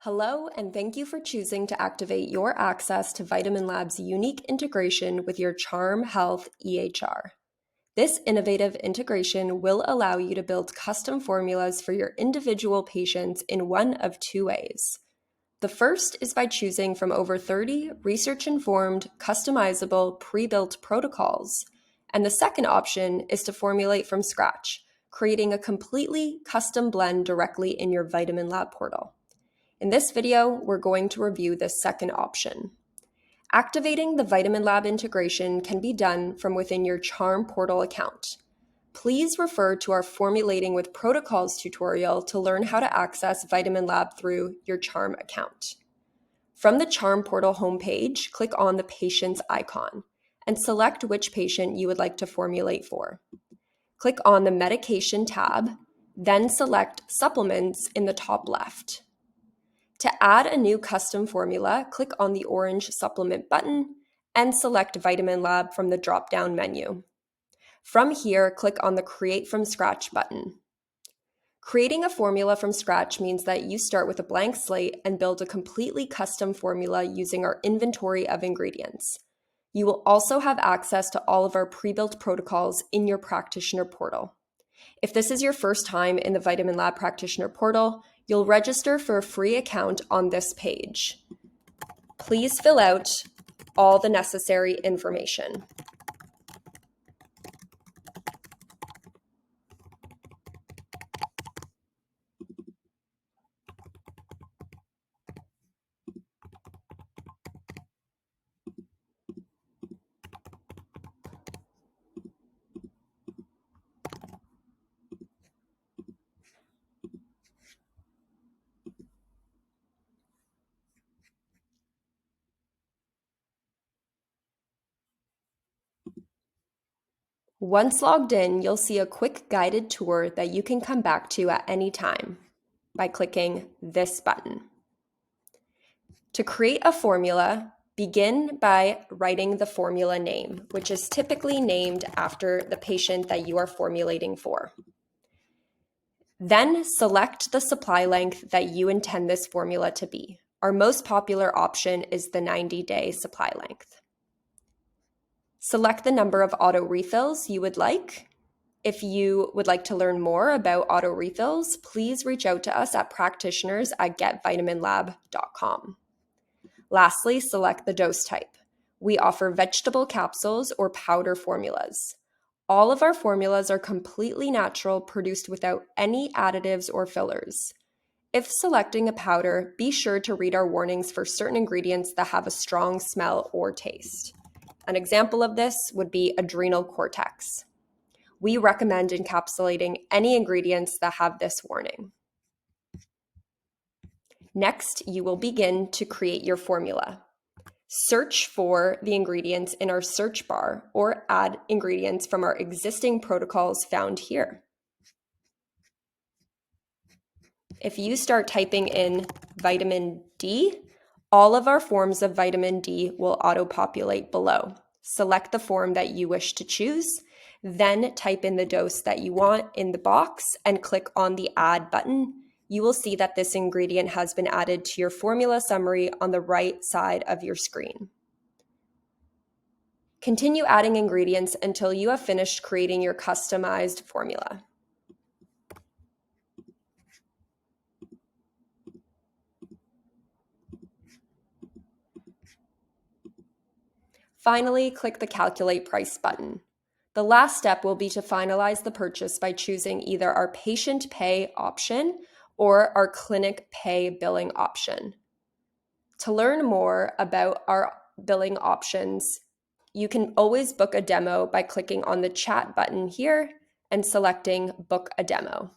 Hello, and thank you for choosing to activate your access to VitaminLab's unique integration with your CharmHealth EHR. This innovative integration will allow you to build custom formulas for your individual patients in one of two ways. The first is by choosing from over 30 research-informed, customizable, pre-built protocols. And the second option is to formulate from scratch, creating a completely custom blend directly in your VitaminLab portal. In this video, we're going to review the second option. Activating the VitaminLab integration can be done from within your Charm portal account. Please refer to our Formulating with Protocols tutorial to learn how to access VitaminLab through your Charm account. From the Charm portal homepage, click on the patient's icon and select which patient you would like to formulate for. Click on the Medication tab, then select Supplements in the top left. To add a new custom formula, click on the orange supplement button and select VitaminLab from the drop-down menu. From here, click on the Create from Scratch button. Creating a formula from scratch means that you start with a blank slate and build a completely custom formula using our inventory of ingredients. You will also have access to all of our pre-built protocols in your practitioner portal. If this is your first time in the VitaminLab practitioner portal, you'll register for a free account on this page. Please fill out all the necessary information. Once logged in, you'll see a quick guided tour that you can come back to at any time by clicking this button. To create a formula, begin by writing the formula name, which is typically named after the patient that you are formulating for. Then select the supply length that you intend this formula to be. Our most popular option is the 90-day supply length. Select the number of auto refills you would like. If you would like to learn more about auto refills, please reach out to us at practitioners@getvitaminlab.com. Lastly, select the dose type. We offer vegetable capsules or powder formulas. All of our formulas are completely natural, produced without any additives or fillers. If selecting a powder, be sure to read our warnings for certain ingredients that have a strong smell or taste. An example of this would be adrenal cortex. We recommend encapsulating any ingredients that have this warning. Next, you will begin to create your formula. Search for the ingredients in our search bar or add ingredients from our existing protocols found here. If you start typing in vitamin D, all of our forms of vitamin D will auto-populate below. Select the form that you wish to choose, then type in the dose that you want in the box and click on the Add button. You will see that this ingredient has been added to your formula summary on the right side of your screen. Continue adding ingredients until you have finished creating your customized formula. Finally, click the Calculate Price button. The last step will be to finalize the purchase by choosing either our patient pay option or our clinic pay billing option. To learn more about our billing options, you can always book a demo by clicking on the chat button here and selecting Book a Demo.